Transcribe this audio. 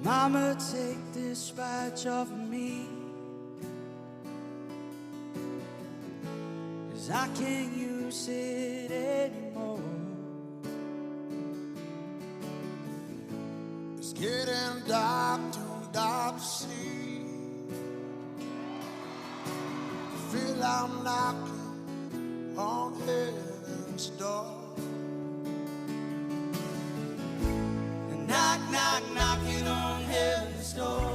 Mama, take this badge off of me, 'cause I can't use it anymore. It's getting dark, too dark to see. I feel I'm knocking on heaven's door. Knock, knock, knocking on heaven's door.